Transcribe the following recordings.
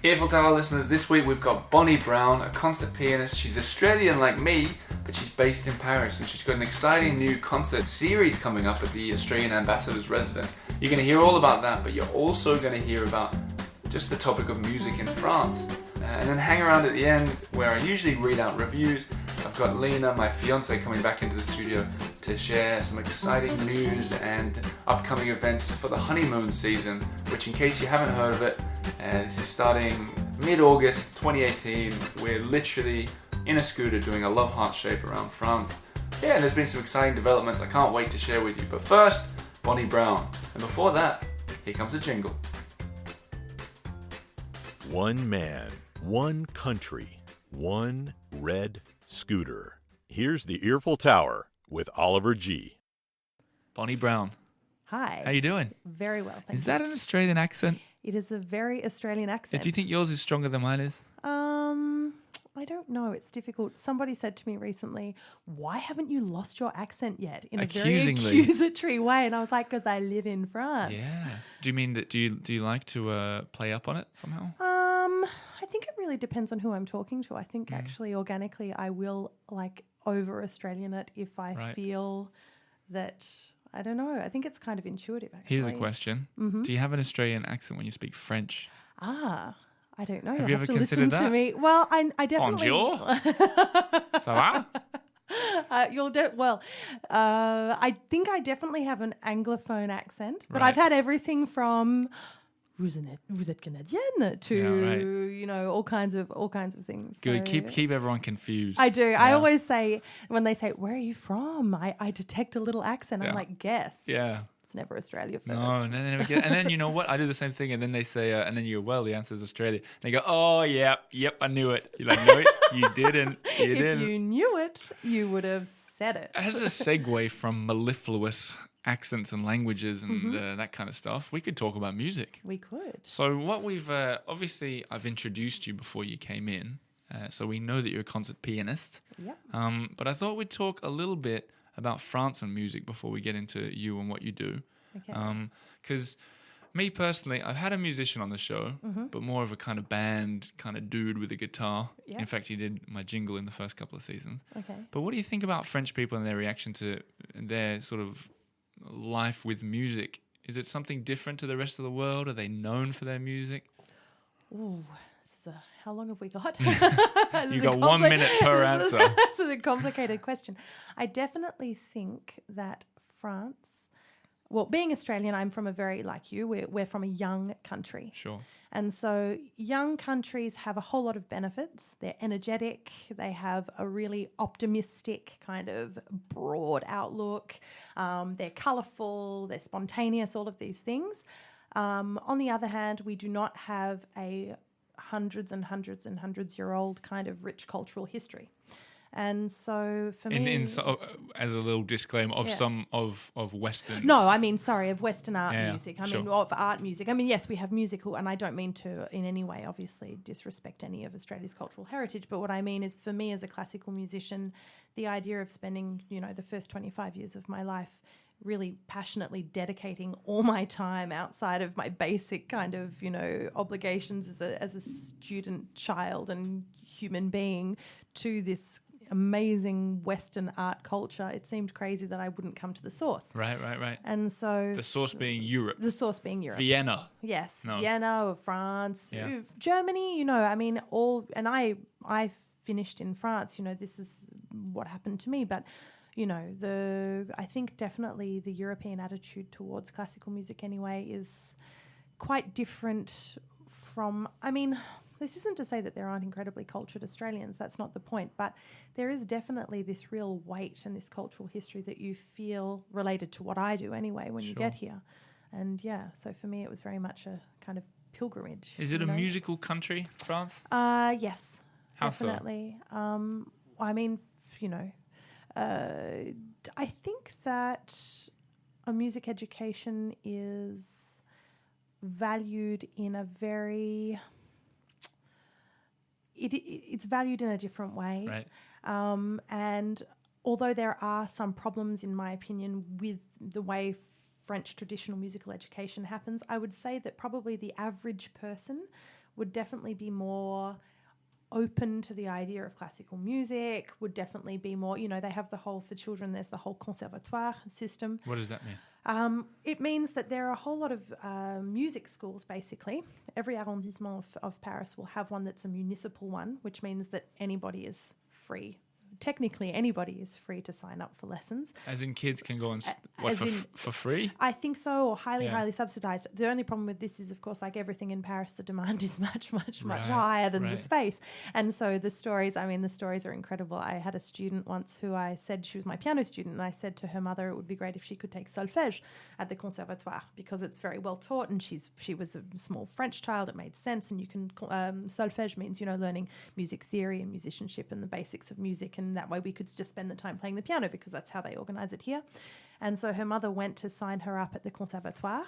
Earful Tower listeners, this week we've got Bonnie Brown, a concert pianist. She's Australian like me, but she's based in Paris, and she's got an exciting new concert series coming up at the Australian Ambassador's Residence. You're going to hear all about that, but you're also going to hear about just the topic of music in France. And then hang around at the end, where I usually read out reviews. I've got Lina, my fiance, coming back into the studio to share some exciting news and upcoming events for the Honeymoon season, which, in case you haven't heard of it, this is starting mid-August 2018. We're literally in a scooter doing a love heart shape around France. Yeah, and there's been some exciting developments I can't wait to share with you. But first, Bonnie Brown. And before that, here comes a jingle. One man, one country, one red scooter. Here's the Earful Tower with Oliver G. Bonnie Brown. Hi. How you doing? Very well, thank you. Is that an Australian accent? It is a very Australian accent. Do you think yours is stronger than mine is? I don't know. It's difficult. Somebody said to me recently, why haven't you lost your accent yet? In a very accusatory way. And I was like, because I live in France. Yeah. Do you mean that, do you like to play up on it somehow? I think it really depends on who I'm talking to. I think actually organically I will like over Australian it if I feel that, I don't know. I think it's kind of intuitive actually. Here's a question. Mm-hmm. Do you have an Australian accent when you speak French? I don't know. Have You'll you ever to considered listen that? to me. Well, I definitely. Bonjour. Ça va? I think I definitely have an anglophone accent, but Right. I've had everything from vous êtes canadienne to you know all kinds of things. Good. So Keep everyone confused. I do. Yeah. I always say when they say where are you from, I detect a little accent. I'm like guess. Yeah. It's never Australia first. No, and then they never get it. And then you know what? I do the same thing, and then they say, and then you go, well, the answer is Australia. And they go, oh, yep, I knew it. You're like, no, you didn't. You didn't. If you knew it, you would have said it. As a segue from mellifluous accents and languages and that kind of stuff, we could talk about music. We could. So what we've, obviously, I've introduced you before you came in, so we know that you're a concert pianist. Yep. But I thought we'd talk a little bit about France and music before we get into you and what you do. Okay. Because me personally, I've had a musician on the show, but more of a kind of band kind of dude with a guitar. Yep. In fact, he did my jingle in the first couple of seasons. Okay. But what do you think about French people and their reaction to their sort of life with music? Is it something different to the rest of the world? Are they known for their music? Ooh, how long have we got? You've got 1 minute per answer. This is a complicated question. I definitely think that France, well, being Australian, I'm from a very, like you, we're from a young country. Sure. And so young countries have a whole lot of benefits. They're energetic. They have a really optimistic kind of broad outlook. They're colourful. They're spontaneous, all of these things. On the other hand, we do not have a hundreds and hundreds and hundreds year old kind of rich cultural history. And so for me... as a little disclaimer of some of Western... No, I mean, sorry, of Western art Yeah, music. I sure. mean, of art music. I mean, yes, we have musical, and I don't mean to in any way, obviously, disrespect any of Australia's cultural heritage, but what I mean is for me as a classical musician, the idea of spending, you know, the first 25 years of my life really passionately dedicating all my time outside of my basic kind of, you know, obligations as a student, child and human being to this amazing Western art culture, it seemed crazy that I wouldn't come to the source. Right. And so... The source being Europe. The source being Europe. Vienna. Yes. No. Vienna or France, Yeah. Germany, you know, I mean, all... And I finished in France, you know, this is what happened to me, but... You know, I think definitely the European attitude towards classical music anyway is quite different from, I mean, this isn't to say that there aren't incredibly cultured Australians, that's not the point, but there is definitely this real weight and this cultural history that you feel related to what I do anyway when you get here. And yeah, so for me it was very much a kind of pilgrimage. Is it a musical country, France? Yes, How definitely. So? I mean, you know, I think that a music education is valued in a very... It's valued in a different way. Right. And although there are some problems, in my opinion, with the way French traditional musical education happens, I would say that probably the average person would definitely be more open to the idea of classical music, would definitely be more, they have the whole, for children, there's the whole conservatoire system. What does that mean? It means that there are a whole lot of music schools, basically. Every arrondissement of Paris will have one that's a municipal one, which means that anybody is free. Technically, anybody is free to sign up for lessons. As in kids can go and for free? I think so, or highly subsidized. The only problem with this is, of course, like everything in Paris, the demand is much higher than the space. And so the stories are incredible. I had a student once who I said, she was my piano student, and I said to her mother it would be great if she could take solfège at the conservatoire because it's very well taught, and she was a small French child. It made sense, and you can solfège means learning music theory and musicianship and the basics of music, and that way we could just spend the time playing the piano because that's how they organize it here. And so her mother went to sign her up at the conservatoire.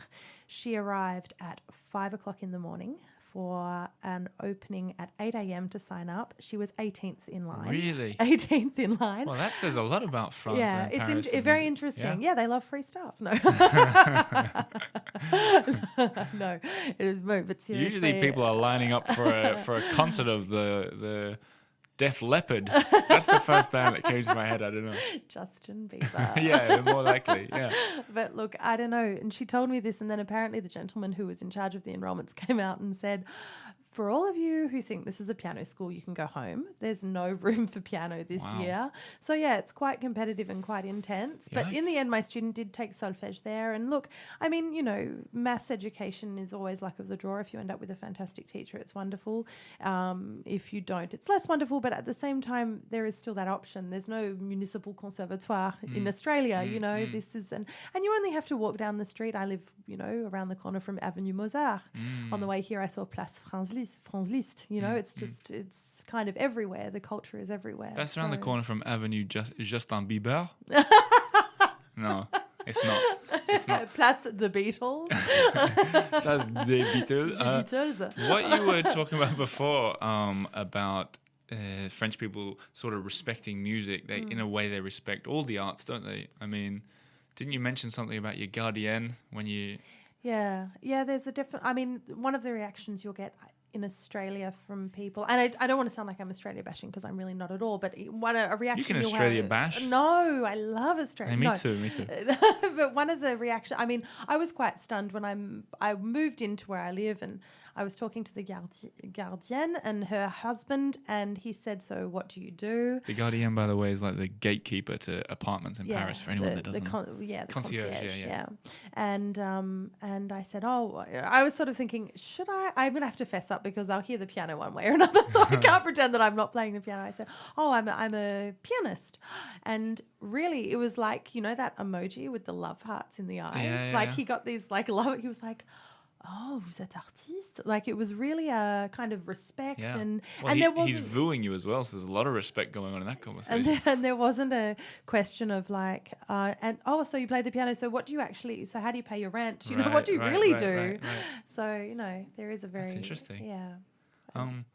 She arrived at 5:00 in the morning for an opening at 8 a.m. to sign up. She was 18th in line. Really? 18th in line. Well, that says a lot about France. Yeah, and Paris it's very interesting. Yeah, they love free stuff. No. No, but seriously. Usually people are lining up for a concert of the Def Leppard. That's the first band that came to my head. I don't know. Justin Bieber. Yeah, more likely. Yeah. But look, I don't know. And she told me this, and then apparently the gentleman who was in charge of the enrollments came out and said, for all of you who think this is a piano school, you can go home. There's no room for piano this year. So, yeah, it's quite competitive and quite intense. Yikes. But in the end, my student did take solfège there. And look, I mean, maths education is always luck of the draw. If you end up with a fantastic teacher, it's wonderful. If you don't, it's less wonderful. But at the same time, there is still that option. There's no municipal conservatoire in Australia. This is... And you only have to walk down the street. I live, around the corner from Avenue Mozart. On the way here, I saw Place France Liszt, it's just, it's kind of everywhere. The culture is everywhere. That's around the corner from Avenue Justin Bieber? No, it's not. Place the Beatles. Place the Beatles. Beatles. What you were talking about before about French people sort of respecting music, in a way they respect all the arts, don't they? I mean, didn't you mention something about your gardienne when you... Yeah, there's a different... I mean, one of the reactions you'll get in Australia from people, and I don't want to sound like I'm Australia bashing because I'm really not at all, but a reaction you can Australia bash. No, I love Australia. Me too. But one of the reactions, I mean, I was quite stunned when I moved into where I live, and I was talking to the gardienne and her husband, and he said, so what do you do? The gardienne, by the way, is like the gatekeeper to apartments in Paris, for anyone that doesn't know. The concierge. Yeah. And I said, I was sort of thinking, should I'm going to have to fess up because they'll hear the piano one way or another, so I can't pretend that I'm not playing the piano. I said, I'm a pianist. And really, it was like, that emoji with the love hearts in the eyes. He got these love, he was like, oh, vous êtes artiste? Like, it was really a kind of respect. Yeah. And there wasn't... He's wooing you as well, so there's a lot of respect going on in that conversation. And there wasn't a question of so you play the piano, so what do you actually... So how do you pay your rent? What do you really do? Right. So, there is a very... That's interesting. Yeah.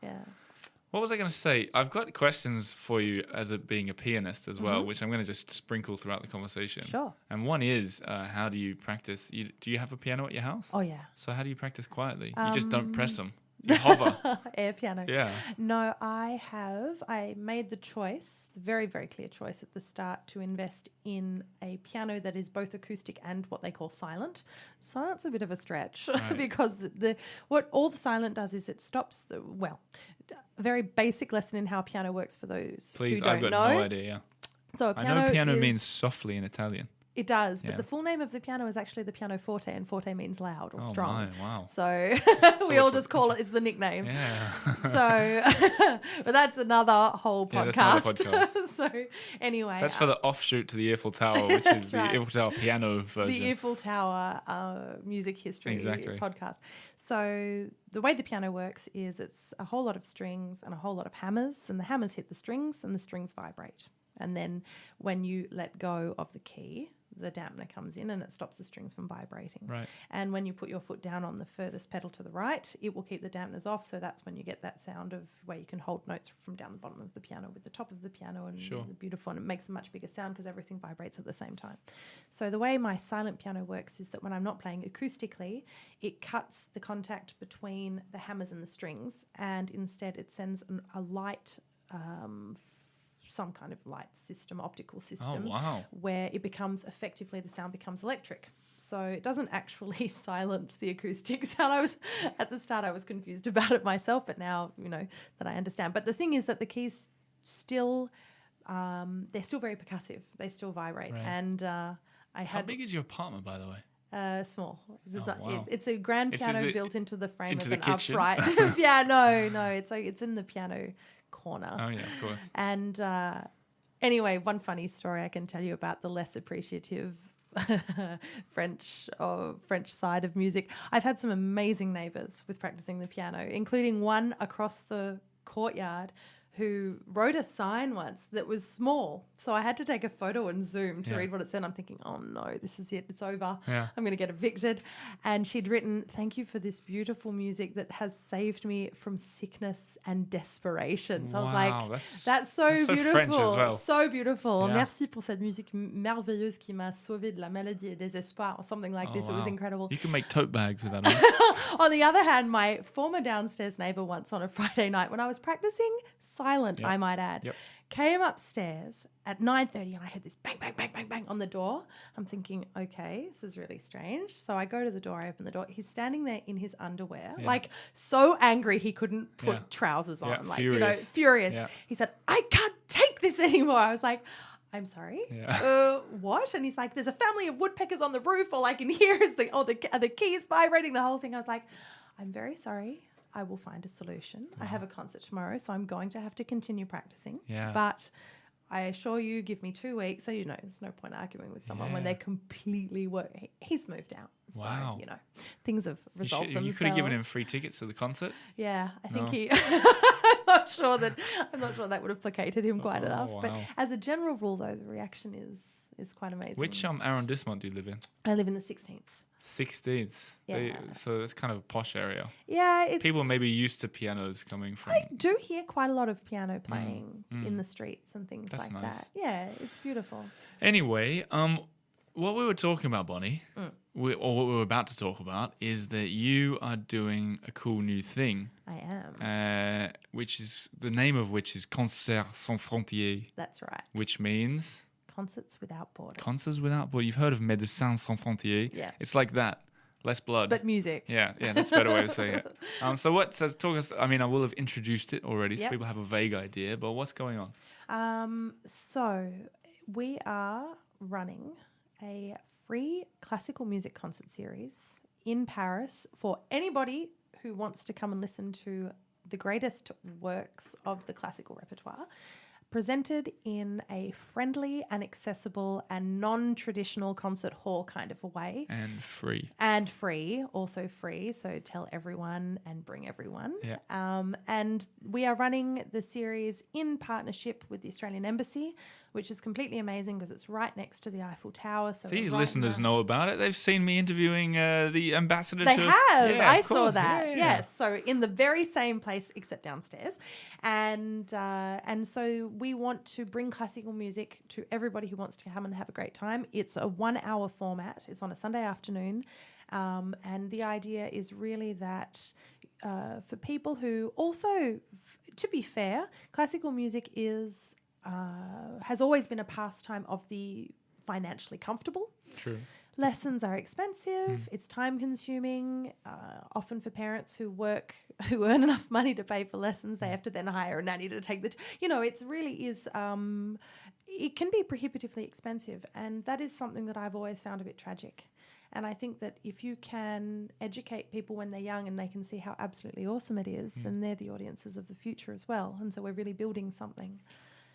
Yeah. What was I going to say? I've got questions for you as being a pianist as well, which I'm going to just sprinkle throughout the conversation. Sure. And one is, how do you practice? Do you have a piano at your house? Oh, yeah. So how do you practice quietly? You just don't press them. You hover. Air piano. Yeah. No, I made the choice, the very, very clear choice at the start to invest in a piano that is both acoustic and what they call silent. Silent's a bit of a stretch because what all the silent does is it stops a very basic lesson in how piano works for those who don't know. I've got no idea, yeah. So I know piano means softly in Italian. It does, but the full name of the piano is actually the piano forte, and forte means loud or strong. My, wow. So we all just call it is the nickname. Yeah. So, but that's another whole podcast. Yeah, that's another podcast. So anyway. That's for the offshoot to the Eiffel Tower, which is the Eiffel Tower piano version. The Eiffel Tower music history podcast. So the way the piano works is it's a whole lot of strings and a whole lot of hammers, and the hammers hit the strings and the strings vibrate. And then when you let go of the key, the dampener comes in and it stops the strings from vibrating. Right. And when you put your foot down on the furthest pedal to the right, it will keep the dampeners off. So that's when you get that sound of where you can hold notes from down the bottom of the piano with the top of the piano, and beautiful. And it makes a much bigger sound because everything vibrates at the same time. So the way my silent piano works is that when I'm not playing acoustically, it cuts the contact between the hammers and the strings, and instead it sends a light, some kind of light system, optical system, where it becomes effectively, the sound becomes electric. So it doesn't actually silence the acoustic sound. At the start I was confused about it myself, but now, that I understand. But the thing is that the keys still, they're still very percussive. They still vibrate. Right. And how big is your apartment, by the way? Small. It's a grand piano built into the frame of an kitchen? upright piano. No, it's in the piano corner. Oh yeah, of course. And anyway, one funny story I can tell you about the less appreciative French side of music. I've had some amazing neighbours with practicing the piano, including one across the courtyard who wrote a sign once that was small. So I had to take a photo and zoom to read what it said. I'm thinking, oh no, this is it. It's over. Yeah. I'm going to get evicted. And she'd written, "Thank you for this beautiful music that has saved me from sickness and desperation." So I was like, that's so beautiful. French as well. So beautiful. Yeah. Merci pour cette musique merveilleuse qui m'a sauvé de la maladie et des espoirs, or something like this. Wow. It was incredible. You can make tote bags with that. On the other hand, my former downstairs neighbour once on a Friday night when I was practicing silent, I might add, came upstairs at 9:30 and I heard this bang, bang, bang, bang, bang on the door. I'm thinking, okay, this is really strange. So I go to the door, I open the door. He's standing there in his underwear, like so angry he couldn't put trousers on, like, furious. Yeah. He said, "I can't take this anymore." I was like, "I'm sorry, what?" And he's like, "There's a family of woodpeckers on the roof. All I can hear is the keys vibrating," the whole thing. I was like, "I'm very sorry. I will find a solution. I have a concert tomorrow, so I'm going to have to continue practicing. Yeah. But I assure you, give me 2 weeks." So, there's no point arguing with someone when they're completely he's moved out. Wow. So, things have resolved themselves. You could have given him free tickets to the concert. Yeah, I think I'm not sure that would have placated him quite enough. Wow. But as a general rule, though, the reaction is quite amazing. Which arrondissement do you live in? I live in the 16th. 16th. Yeah. So that's kind of a posh area. Yeah. People may be used to pianos coming from... I do hear quite a lot of piano playing in the streets and things like that. Yeah, it's beautiful. Anyway, what we were talking about, Bonnie, or what we were about to talk about, is that you are doing a cool new thing. I am. Which is, the name of which is Concerts Sans Frontières. That's right. Which means... Concerts Without Borders. Concerts Without Borders. You've heard of Médecins Sans Frontières. Yeah. It's like that. Less blood. But music. Yeah, that's a better way of saying it. Talk us, I will have introduced it already, so people have a vague idea, but what's going on? So we are running a free classical music concert series in Paris for anybody who wants to come and listen to the greatest works of the classical repertoire, presented in a friendly and accessible and non-traditional concert hall kind of a way. And free. Also free. So tell everyone and bring everyone. Yeah. And we are running the series in partnership with the Australian Embassy, which is completely amazing because it's right next to the Eiffel Tower. So these listeners know about it. They've seen me interviewing the ambassador. They have. Yeah, I saw that. Yeah. Yes. So in the very same place except downstairs. And so we want to bring classical music to everybody who wants to come and have a great time. It's a 1-hour format. It's on a Sunday afternoon. And the idea is really that for people who also, to be fair, classical music has always been a pastime of the financially comfortable. True. Lessons are expensive. It's time consuming. Often for parents who earn enough money to pay for lessons, they have to then hire a nanny to take it really is, it can be prohibitively expensive. And that is something that I've always found a bit tragic. And I think that if you can educate people when they're young and they can see how absolutely awesome it is, then they're the audiences of the future as well. And so we're really building something.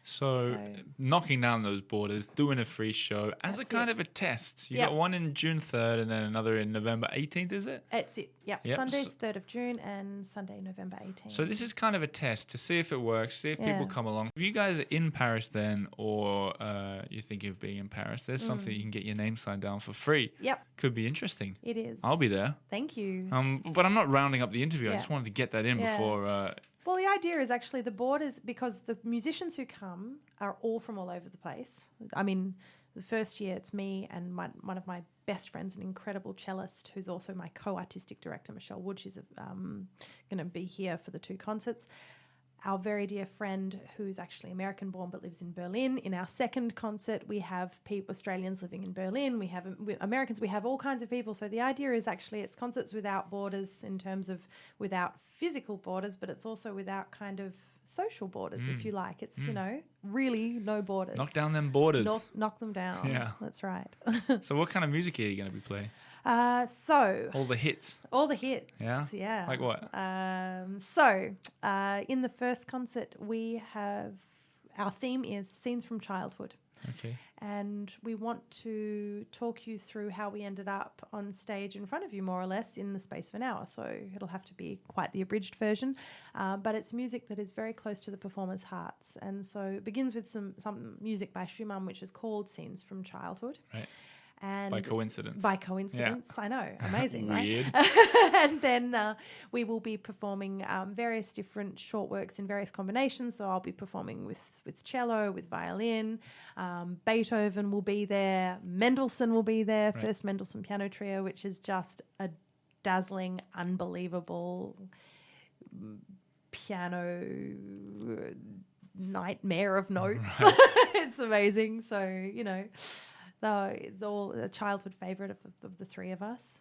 So knocking down those borders, doing a free show as a kind of a test. You got one in June 3rd and then another in November 18th, is it? That's it. Yep. Sunday's 3rd of June and Sunday, November 18th. So this is kind of a test to see if it works, see if people come along. If you guys are in Paris then, or you're thinking of being in Paris, there's something you can get your name signed down for free. Yep. Could be interesting. It is. I'll be there. Thank you. But I'm not rounding up the interview. I just wanted to get that in before... Well, the idea is actually the borders, because the musicians who come are all from all over the place. I mean, the first year it's me and one of my best friends, an incredible cellist who's also my co-artistic director, Michelle Wood. She's going to be here for the 2 concerts. Our very dear friend who's actually American-born but lives in Berlin. In our second concert, we have Australians living in Berlin. We have Americans. We have all kinds of people. So the idea is actually it's concerts without borders in terms of without physical borders, but it's also without kind of social borders, if you like. It's, really no borders. Knock down them borders. Knock them down. Yeah. That's right. So what kind of music are you going to be playing? All the hits. Yeah. Like what? In the first concert, our theme is scenes from childhood. Okay. And we want to talk you through how we ended up on stage in front of you, more or less, in the space of an hour. So it'll have to be quite the abridged version. But it's music that is very close to the performers' hearts. And so it begins with some music by Schumann, which is called Scenes from Childhood. Right. And by coincidence. I know. Amazing, Weird. Right? And then we will be performing various different short works in various combinations. So I'll be performing with cello, with violin. Beethoven will be there. Mendelssohn will be there. Right. First Mendelssohn Piano Trio, which is just a dazzling, unbelievable piano nightmare of notes. Right. It's amazing. So, though it's all a childhood favourite of the 3 of us.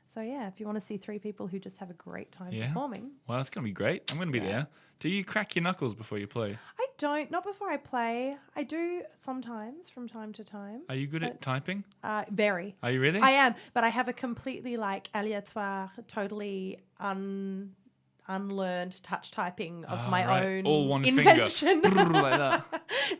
So, if you want to see 3 people who just have a great time performing. Well, it's going to be great. I'm going to be there. Do you crack your knuckles before you play? I don't. Not before I play. I do sometimes from time to time. Are you good at typing? Very. Are you really? I am. But I have a completely aléatoire, totally unlearned touch typing of my own all one invention. Finger. Like that.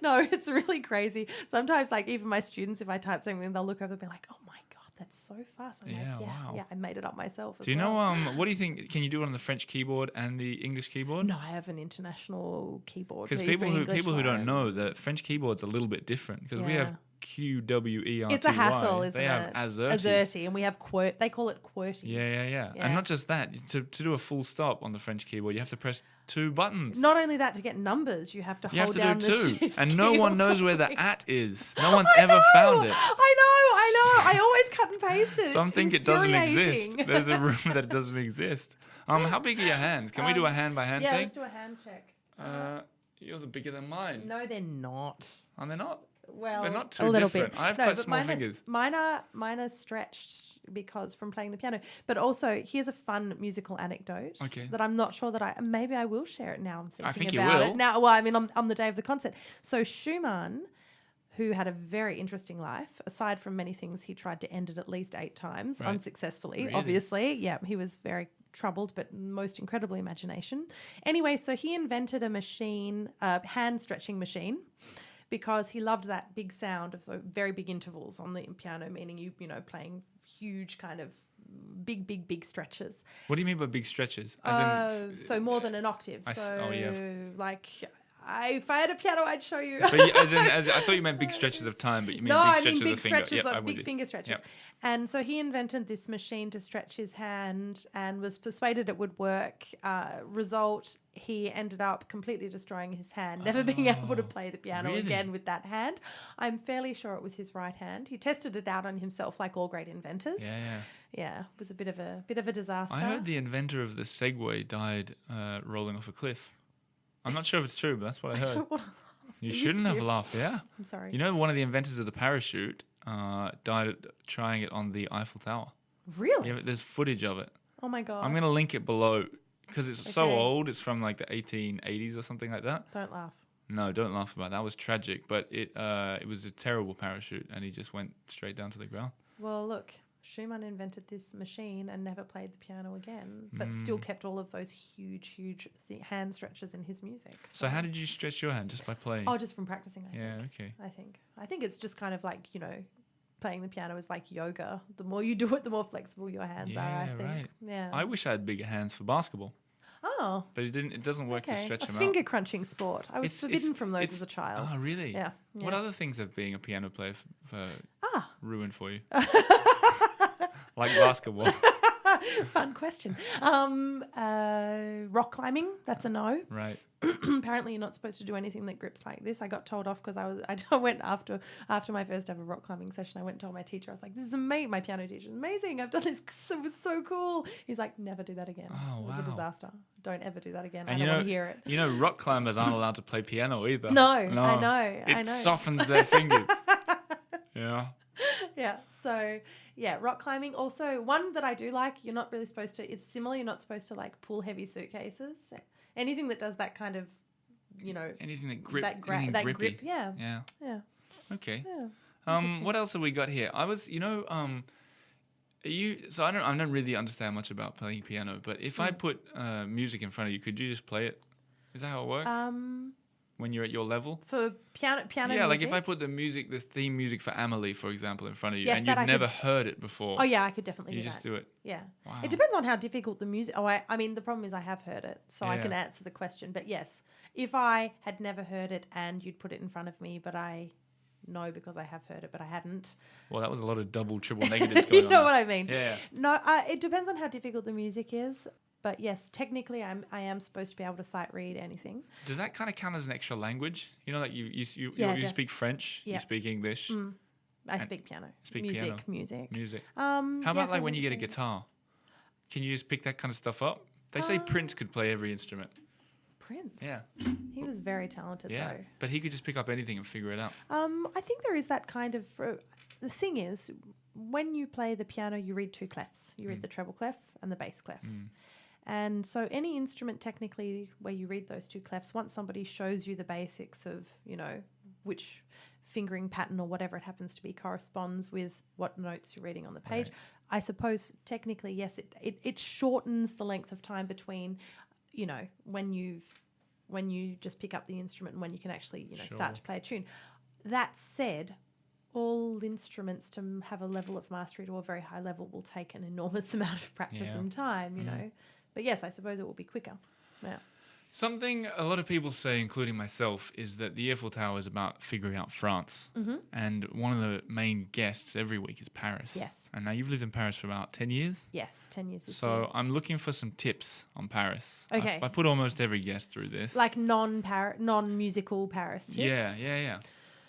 No, it's really crazy. Sometimes, even my students, if I type something, they'll look over and be like, "Oh my god, that's so fast!" I'm wow. I made it up myself. Do you know? What do you think? Can you do it on the French keyboard and the English keyboard? No, I have an international keyboard. Because people who don't know, the French keyboard's a little bit different because we have QWERTY. It's a hassle, isn't it? They have AZERTY. And we have they call it QWERTY. Yeah. And not just that, to do a full stop on the French keyboard, you have to press 2 buttons. Not only that, to get numbers, you have to hold down the shift and key no one knows where the @ is. No one's ever found it. I know. I always cut and paste it. Some think it doesn't exist. There's a room that it doesn't exist. How big are your hands? Can we do a hand-by-hand thing? Yeah, let's do a hand check. Yours are bigger than mine. No, they're not. Are they not? Well, they're not too a little different. bit. I have quite small fingers. Mine are stretched because from playing the piano. But also, here's a fun musical anecdote that I'm not sure that maybe I will share it now. I'm thinking about it now. Well, I mean, on the day of the concert. So Schumann, who had a very interesting life, aside from many things, he tried to end it at least 8 times unsuccessfully. Really? Obviously, he was very troubled, but most incredibly imagination. Anyway, so he invented a machine, a hand stretching machine, because he loved that big sound of the very big intervals on the piano, meaning you playing huge kind of big stretches. What do you mean by big stretches? So more than an octave. If I had a piano, I'd show you. But I thought you meant big stretches of time, but you mean big stretches of the finger. Big finger stretches. Yep. And so he invented this machine to stretch his hand and was persuaded it would work. Result, he ended up completely destroying his hand, never being able to play the piano again with that hand. I'm fairly sure it was his right hand. He tested it out on himself like all great inventors. Yeah, it was a bit of a disaster. I heard the inventor of the Segway died rolling off a cliff. I'm not sure if it's true, but that's what I heard. You shouldn't have laughed, yeah. I'm sorry. One of the inventors of the parachute died trying it on the Eiffel Tower. Really? Yeah, there's footage of it. Oh my God. I'm going to link it below because it's so old. It's from like the 1880s or something like that. Don't laugh. No, don't laugh about it. That was tragic, but it was a terrible parachute and he just went straight down to the ground. Well, look, Schumann invented this machine and never played the piano again, but still kept all of those huge hand stretches in his music. So how did you stretch your hand? Just by playing? Oh, just from practicing, I think. Okay. I think it's just kind of like, playing the piano is like yoga. The more you do it, the more flexible your hands are, I think. Right. Yeah. I wish I had bigger hands for basketball. Oh. But it doesn't work to stretch them out. Finger crunching sport. I was forbidden from those as a child. Oh, really? Yeah. What other things have being a piano player ruined for you? Like basketball. Fun question. Rock climbing, that's a no. Right. Apparently you're not supposed to do anything that grips like this. I got told off because I went after my first ever rock climbing session. I went and told my teacher, I was like, this is amazing. My piano teacher, amazing. I've done this. It was so cool. He's like, never do that again. Oh, it was a disaster. Don't ever do that again. And I don't want to hear it. You know, rock climbers aren't allowed to play piano either. No, I know. It softens their fingers. Yeah. Yeah. So, yeah, rock climbing. Also, one that I do like, you're not really supposed to, it's similar, you're not supposed to like pull heavy suitcases. Anything that does that kind of, anything that grip. Yeah. Yeah. Yeah. Okay. Yeah. What else have we got here? I was, so I don't really understand much about playing piano, but if I put music in front of you, could you just play it? Is that how it works? When you're at your level? For piano yeah, music? like if I put the theme music for Amelie, for example, in front of you, yes, and you've never heard it before. Oh, yeah, I could definitely do that. You just do it? Yeah. Wow. It depends on how difficult the music... Oh, I mean, the problem is I have heard it, so I can answer the question. But yes, if I had never heard it and you'd put it in front of me, but I know because I have heard it, but I hadn't... Well, that was a lot of double, triple negatives going on. You know what I mean? Yeah. No, it depends on how difficult the music is. But yes, technically, I am supposed to be able to sight read anything. Does that kind of count as an extra language? You know, like you speak French, you speak English. I speak piano. Music. How about like when you get a guitar? Can you just pick that kind of stuff up? They say Prince could play every instrument. Prince? Yeah. He was very talented, though. But he could just pick up anything and figure it out. I think there is that kind of... the thing is, when you play the piano, you read two clefs. You read the treble clef and the bass clef. And so any instrument technically where you read those two clefs, once somebody shows you the basics of, which fingering pattern or whatever it happens to be corresponds with what notes you're reading on the page, I suppose technically, yes, it shortens the length of time between, when you just pick up the instrument and when you can actually, start to play a tune. That said, all instruments to have a level of mastery to a very high level will take an enormous amount of practice and time, you know. But yes, I suppose it will be quicker. Yeah. Something a lot of people say, including myself, is that the Earful Tower is about figuring out France. And one of the main guests every week is Paris. Yes. And now you've lived in Paris for about 10 years? Yes, 10 years. So I'm looking for some tips on Paris. Okay. I put almost every guest through this. Like non-musical Paris tips? Yeah.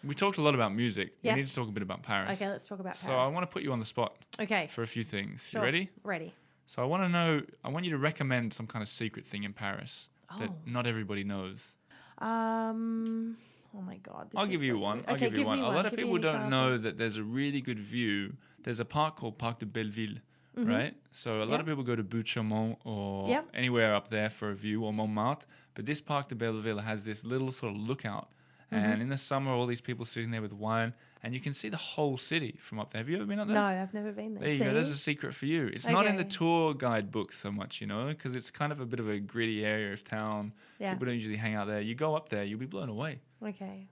We talked a lot about music. Yes. We need to talk a bit about Paris. Okay, let's talk about Paris. So I want to put you on the spot. Okay. For a few things. Sure. You ready? Ready. So I want you to recommend some kind of secret thing in Paris that not everybody knows. Oh my God. I'll give you one. A lot of people don't know that there's a really good view. There's a park called Parc de Belleville, right? So a lot of people go to Butte-Chaumont or anywhere up there for a view, or Montmartre. But this Parc de Belleville has this little sort of lookout. And in the summer, all these people sitting there with wine, and you can see the whole city from up there. Have you ever been up there? No, I've never been there. There you go. There's a secret for you. It's not in the tour guide books so much, because it's kind of a bit of a gritty area of town. Yeah. People don't usually hang out there. You go up there, you'll be blown away. Okay.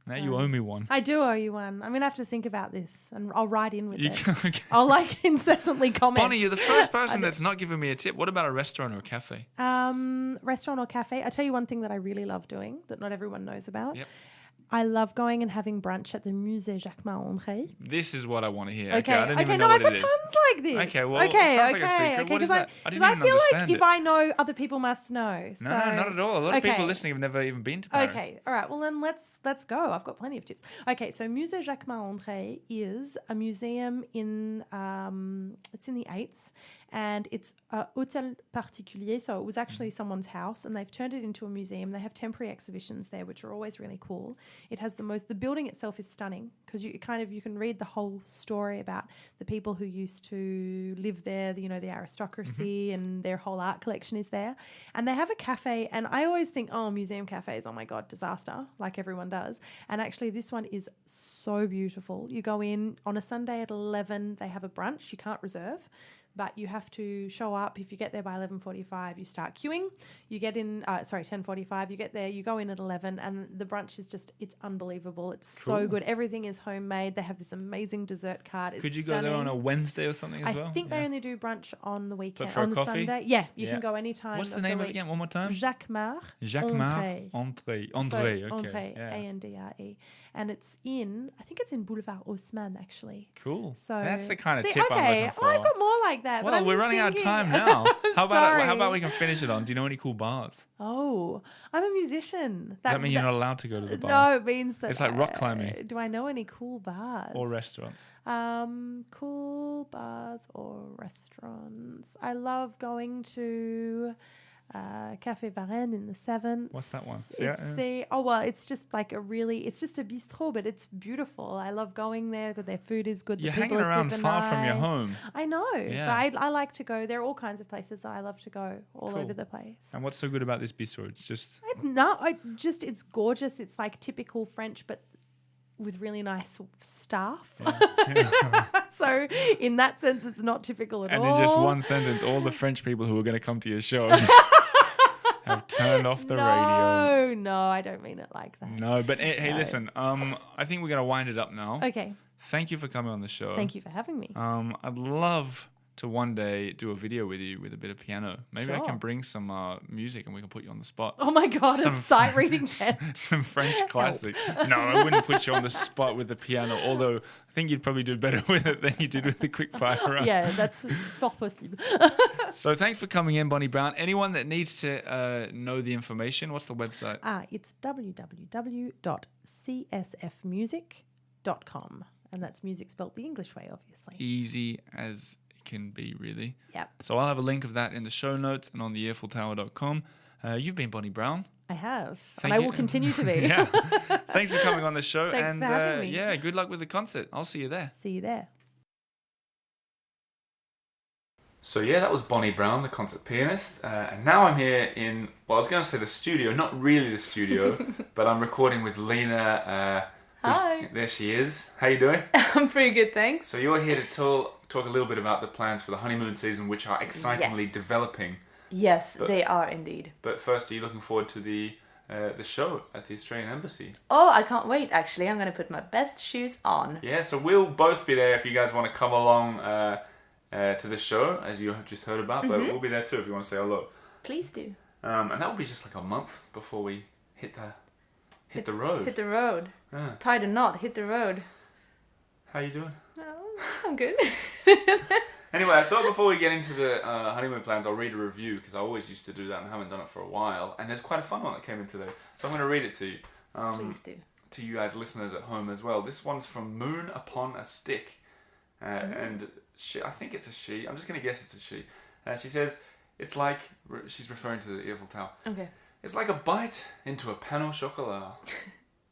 Now you owe me one. I do owe you one. I'm going to have to think about this, and I'll write in with it. Okay. I'll incessantly comment. Bonnie, you're the first person that's not given me a tip. What about a restaurant or a cafe? Restaurant or cafe. I tell you one thing that I really love doing that not everyone knows about. Yep. I love going and having brunch at the Musée Jacques-André. This is what I want to hear. Okay, I don't even know I've what got it is. tons like this. Okay, well, it sounds like a secret. What is that? I didn't even feel understand like it. if I know, other people must know. No, not at all. A lot of people listening have never even been to Paris. Okay, all right. Well, then let's go. I've got plenty of tips. Okay, so Musée Jacques-André is a museum it's in the 8th, and it's a hôtel particulier. So it was actually someone's house, and they've turned it into a museum. They have temporary exhibitions there, which are always really cool. It has the building itself is stunning because you can read the whole story about the people who used to live there, the aristocracy, and their whole art collection is there. And they have a cafe, and I always think, oh, museum cafes, oh my God, disaster, like everyone does. And actually this one is so beautiful. You go in on a Sunday at 11, they have a brunch, you can't reserve, but you have to show up. If you get there by 11:45, you start queuing. You get in, 10:45, you get there, you go in at 11, and the brunch is it's unbelievable. It's so good. Everything is homemade. They have this amazing dessert cart. It's Could you stunning. go there on a Wednesday or something as well? I think they only do brunch on the weekend. But for on a the coffee? Sunday. Yeah, you can go anytime. What's the of name the of it week. again? One more time? Jacques Mar. Jacques Mar. André. So, Okay. André, Yeah. Andre. And it's I think it's in Boulevard Haussmann, actually. Cool. So That's the kind of tip I'm okay, looking for. I've got more like that. but Well, I'm we're just running out of thinking- time now. How Sorry. about we can finish it on? Do you know any cool bars? Oh, I'm a musician. Does that mean you're not allowed to go to the bars? No, it means that It's like rock climbing. Do I know any cool bars Or restaurants? Cool bars or restaurants? I love going to Café Varenne in the 7th. What's that one? It's just like it's just a bistro, but it's beautiful. I love going there because their food is good. You're the people hanging are around super far from your nice. home. I know, Yeah. but I like to go. There are all kinds of places that I love to go all Cool. over the place. And what's so good about this bistro? It's just... It's gorgeous. It's like typical French, but with really nice staff. So in that sense, it's not typical at all. And in just one sentence, all the French people who are going to come to your show have turned off the radio. No, I don't mean it like that. No, but hey, No. listen, I think we're going to wind it up now. Okay. Thank you for coming on the show. Thank you for having me. I'd love to one day do a video with you with a bit of piano. Maybe I Sure. can bring some music and we can put you on the spot. Oh my God, a sight reading test. Some French classic. No, I wouldn't put you on the spot with the piano, although I think you'd probably do better with it than you did with the quick fire round. Yeah, that's fort possible. So thanks for coming in, Bonnie Brown. Anyone that needs to know the information, what's the website? It's www.csfmusic.com. And that's music spelled the English way, obviously. Easy as it can be, really. Yep. So I'll have a link of that in the show notes and on the earfultower.com. You've been Bonnie Brown. I have. Thank and I you. will continue to be. Yeah. Thanks for coming on the show. Thanks and for having me. Yeah, good luck with the concert. I'll see you there. See you there. So yeah, that was Bonnie Brown, the concert pianist. And now I'm here in, I was going to say the studio, not really the studio, but I'm recording with Lina. Hi. There she is. How you doing? I'm pretty good, thanks. So you're here to talk a little bit about the plans for the honeymoon season, which are excitingly Yes. developing. Yes, But- they are indeed. But first, are you looking forward to the show at the Australian Embassy? Oh, I can't wait, actually. I'm going to put my best shoes on. Yeah, so we'll both be there if you guys want to come along to the show, as you have just heard about. But we'll be there too if you want to say hello. Please do. And that will be just like a month before we hit the road. Hit the road. Yeah. Tie the knot, hit the road. How you doing? Oh, I'm good. Anyway, I thought before we get into the honeymoon plans, I'll read a review because I always used to do that and haven't done it for a while. And there's quite a fun one that came in today, so I'm going to read it to you. Please do. To you guys listeners at home as well. This one's from Moon Upon a Stick, and I think it's a she. I'm just going to guess it's a she. She says it's like she's referring to the Earful Tower. Okay, It's like a bite into a pain au chocolat.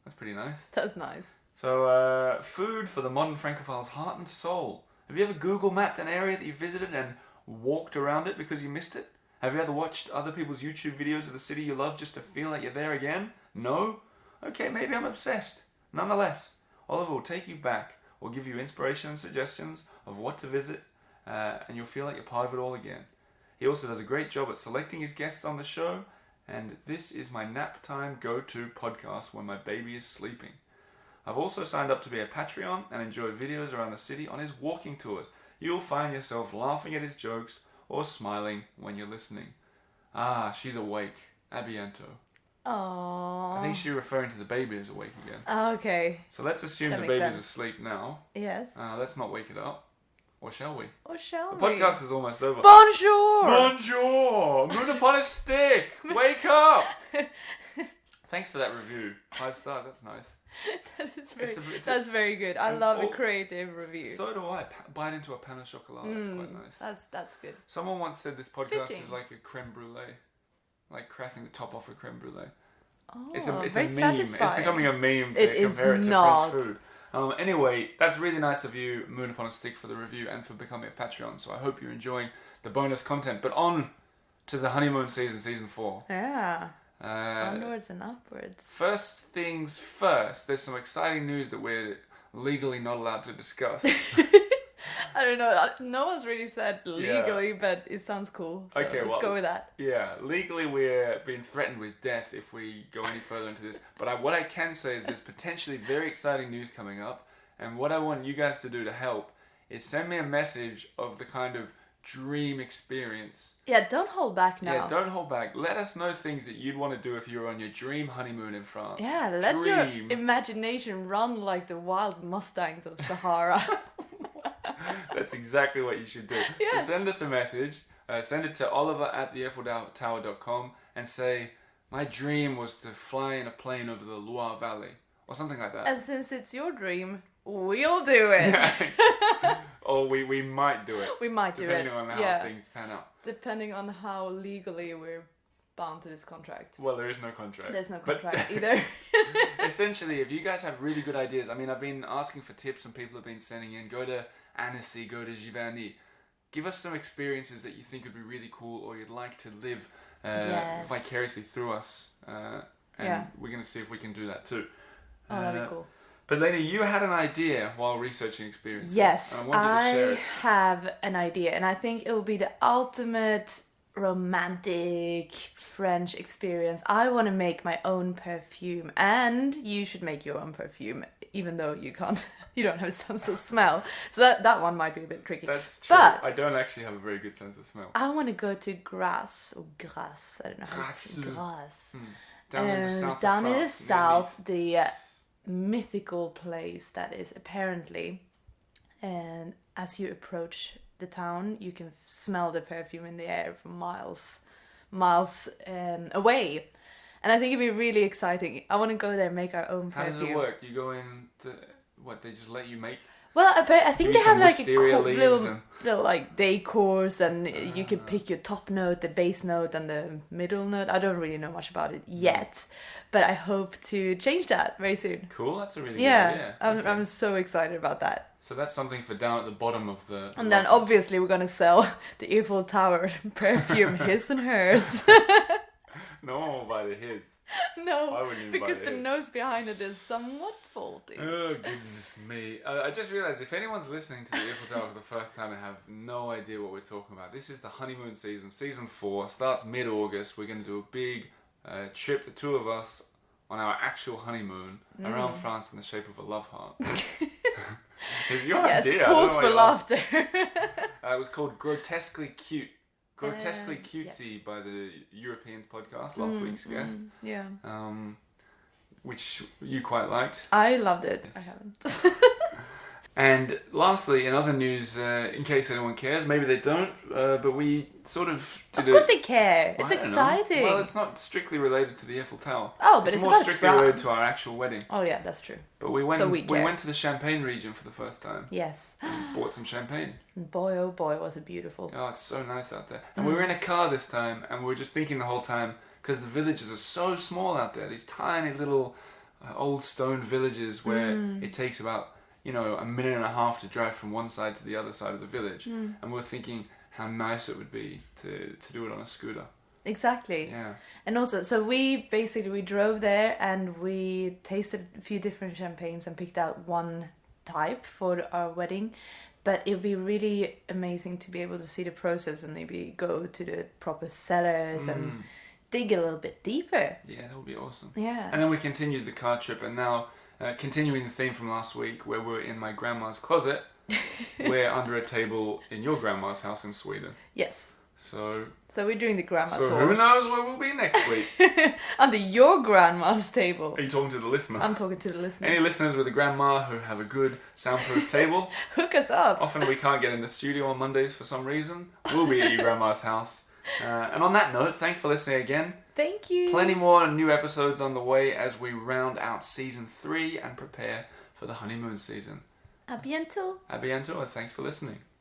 That's pretty nice. that's nice. So, food for the modern Francophile's heart and soul. Have you ever Google mapped an area that you visited and walked around it because you missed it? Have you ever watched other people's YouTube videos of the city you love just to feel like you're there again? No? Okay, maybe I'm obsessed. Nonetheless, Oliver will take you back or give you inspiration and suggestions of what to visit, and you'll feel like you're part of it all again. He also does a great job at selecting his guests on the show, and this is my nap time go-to podcast when my baby is sleeping. I've also signed up to be a Patreon and enjoy videos around the city on his walking tours. You'll find yourself laughing at his jokes or smiling when you're listening. Ah, she's awake. A biento. I think Aww. she's referring to the baby as awake again. Okay, So let's assume That the makes baby's sense. asleep now. yes. Let's not wake it up. Or shall we? Or shall The we? podcast is almost over. Bonjour! Bonjour! Moon upon a stick! Wake up! Thanks for that review. 5 stars, that's nice. That's very good. I love a creative review. So do I. Bite into a pain au chocolat. That's quite nice. That's good. Someone once said this podcast Fitting. is like a creme brulee. Like cracking the top off a creme brulee. Oh, It's very a meme. satisfying. It's becoming a meme It to is compare it to not. French food. Anyway, that's really nice of you, Moon Upon a Stick, for the review and for becoming a Patreon. So I hope you're enjoying the bonus content. But on to the Honeymoon season 4. Yeah. Onwards and upwards. First things first, there's some exciting news that we're legally not allowed to discuss. I don't know. No one's really said legally, but it sounds cool. So Okay, let's well, go with that. Yeah, legally we're being threatened with death if we go any further into this. But what I can say is there's potentially very exciting news coming up. And what I want you guys to do to help is send me a message of the kind of dream experience. Yeah, don't hold back now. Yeah, don't hold back. Let us know things that you'd want to do if you were on your dream honeymoon in France. Yeah, let your imagination run like the wild mustangs of Sahara. That's exactly what you should do. Yeah. So send us a message. Send it to oliver@theearfultower.com and say, my dream was to fly in a plane over the Loire Valley. Or something like that. And since it's your dream, we'll do it. Or we might do it. We might do it. Depending on how things pan out. Depending on how legally we're bound to this contract. Well, there is no contract. There's no But contract either. essentially, if you guys have really good ideas, I mean, I've been asking for tips and people have been sending in, go to Annecy, go to Giverny. Give us some experiences that you think would be really cool or you'd like to live vicariously through us. And we're going to see if we can do that too. Oh, that'd be cool. But Lina, you had an idea while researching experiences. Yes, and I wanted you to share it. have an idea, and I think it'll be the ultimate romantic French experience. I want to make my own perfume, and you should make your own perfume, even though you can't. You don't have a sense of smell, so that one might be a bit tricky. That's true. But I don't actually have a very good sense of smell. I want to go to Grasse or Grasse. I don't know how Grasse. it's Grasse. Down in the south. Down of in the France, south, the mythical place that is apparently, and as you approach the town, you can smell the perfume in the air from miles away. And I think it'd be really exciting. I want to go there and make our own How perfume. does it work? You go in to what? They just let you make. Well, I think they have like a little little like day course, and you can pick your top note, the base note, and the middle note. I don't really know much about it yet, but I hope to change that very soon. Cool, that's a really good idea. I'm so excited about that. So that's something for down at the bottom of the. And then obviously we're gonna sell the Earful Tower perfume, his and hers. No one will buy the his. No, I wouldn't even because buy the his. nose behind it is somewhat faulty. Oh, goodness me. I just realised if anyone's listening to the Earful Tower for the first time and have no idea what we're talking about, this is the honeymoon season 4, starts mid-August. We're going to do a big trip, the two of us, on our actual honeymoon around France in the shape of a love heart. It's your idea. Pause for laughter. It was called Grotesquely Cute. Grotesquely Cutesy by the Europeans podcast, last week's guest. Yeah. Which you quite liked. I loved it. Yes. I haven't. And lastly, in other news, in case anyone cares, maybe they don't, but we sort of did. Of course they care. It's exciting. Well, it's not strictly related to the Eiffel Tower. Oh, but it's more about strictly France. related to our actual wedding. Oh yeah, that's true. But we went. So we went to the Champagne region for the first time. Yes. And bought some champagne. Boy, oh boy, was it beautiful. Oh, it's so nice out there. And we were in a car this time, and we were just thinking the whole time, because the villages are so small out there. These tiny little old stone villages where it takes about, a minute and a half to drive from one side to the other side of the village. And we're thinking how nice it would be to do it on a scooter. Exactly. Yeah. And also, so we drove there and we tasted a few different champagnes and picked out one type for our wedding. But it would be really amazing to be able to see the process and maybe go to the proper cellars and dig a little bit deeper. Yeah, that would be awesome. Yeah. And then we continued the car trip, and now continuing the theme from last week, where we're in my grandma's closet, we're under a table in your grandma's house in Sweden. Yes. So we're doing the grandma So tour. who knows where we'll be next week? Under your grandma's table. Are you talking to the listener? I'm talking to the listener. Any listeners with a grandma who have a good soundproof table? Hook us up. Often we can't get in the studio on Mondays for some reason. We'll be at your grandma's house And on that note, thanks for listening again. Thank you. Plenty more new episodes on the way as we round out season 3 and prepare for the honeymoon season. A bientôt. A bientôt, and thanks for listening.